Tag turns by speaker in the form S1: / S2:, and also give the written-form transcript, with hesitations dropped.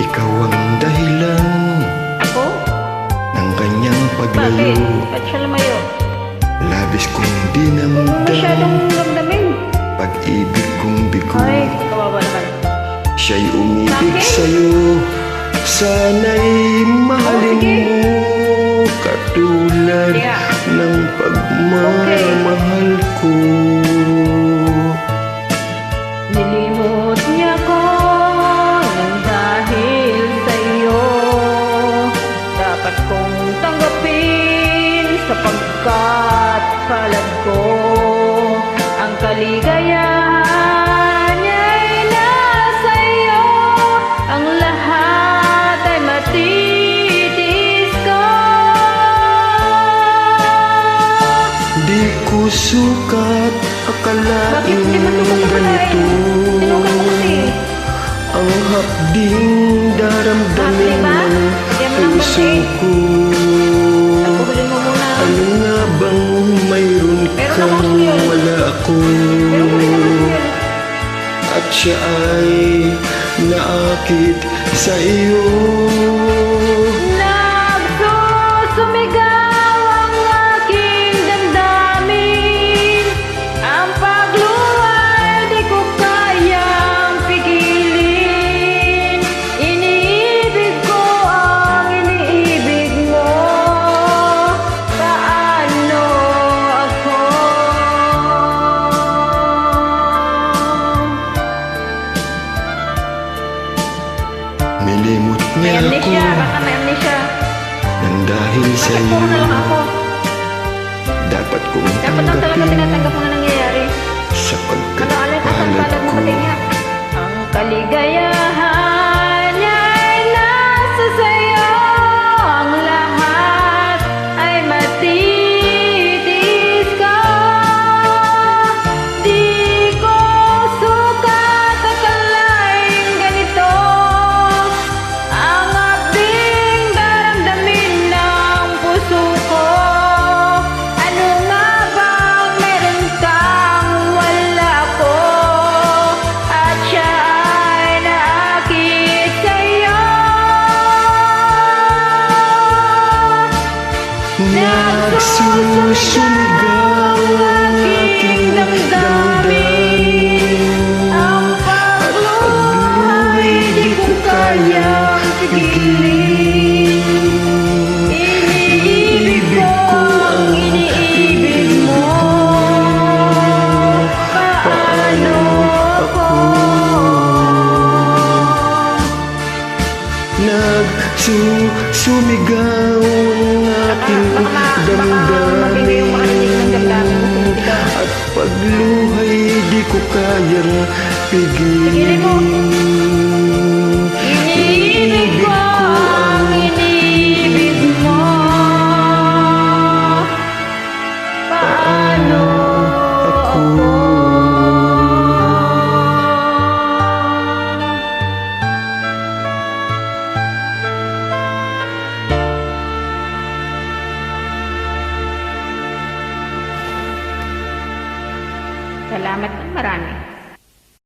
S1: Ikaw ang dahilan
S2: Ako?
S1: ng kanyang
S2: Bakit?
S1: paglayo.
S2: Ba't siya lumayo?
S1: Labis kong
S2: Huwag mo
S1: dinamdam
S2: masyadong damdamin.
S1: pag-ibig kong bigo.
S2: Ay, kawawa naman.
S1: Siya'y umibig
S2: Bakit?
S1: sa'yo, sana'y mahalin
S2: Sige.
S1: mo katulad
S2: Sige.
S1: ng pagmamahal ko.
S2: Nilimot niya ko nang dahil sa'yo. Dapat kong tanggapin sapagkat palad ko. Ang kaligayahan niya'y nasa iyo. Ang lahat ay matitiis ko.
S1: Di ko sukat
S2: Bakit
S1: akalain
S2: hindi mo sukat akalain?
S1: ganito
S2: Sinukat mo kasi.
S1: ang hapding daramdamin
S2: Diba?
S1: ng
S2: Yan mo lang
S1: puso
S2: kasi.
S1: ko.
S2: Pagpahulin mo muna.
S1: Ano nga bang mayroon
S2: Meron
S1: kang
S2: akong yun.
S1: wala ako?
S2: Pero huli naman ko yun.
S1: At siya ay naakit sa iyo.
S2: Nagsusumigaw ang aking damdamin. Ang pagluway di ko kayang pigilin. Iniibig ko ang iniibig mo. Paano ako?
S1: Nilimot
S2: May
S1: niya ako
S2: amnesia, baka may amnesia.
S1: nang dahil sa
S2: Bakit
S1: iyo.
S2: puro na lang ako?
S1: Dapat kong
S2: Dapat lang talaga
S1: tanggapin
S2: tinatanggap mo na nangyayari.
S1: sapagkat
S2: Alang-alang asan
S1: palad
S2: palad mo
S1: ko.
S2: pati niya. Ang kaligayahan niya'y nasa sayo. Ang lahat ay matitiis ko. Di ko sukat akalain ganito. Ang abding daramdamin ng puso ko. Ano nga bang meron kang wala ko? At siya ay naakit sa'yo.
S1: Nagsusumigaw ang aking damdamin.
S2: Ang pagluhay di ko kayang pigilin. Iniibig ko ang iniibig mo. Paano ako?
S1: Nagsusumigaw ang aking
S2: Mabibig yung makarinig ng damdamin mo sumisigaw.
S1: at pagluhay di ko kayang
S2: Pigilin mo.
S1: pigilin.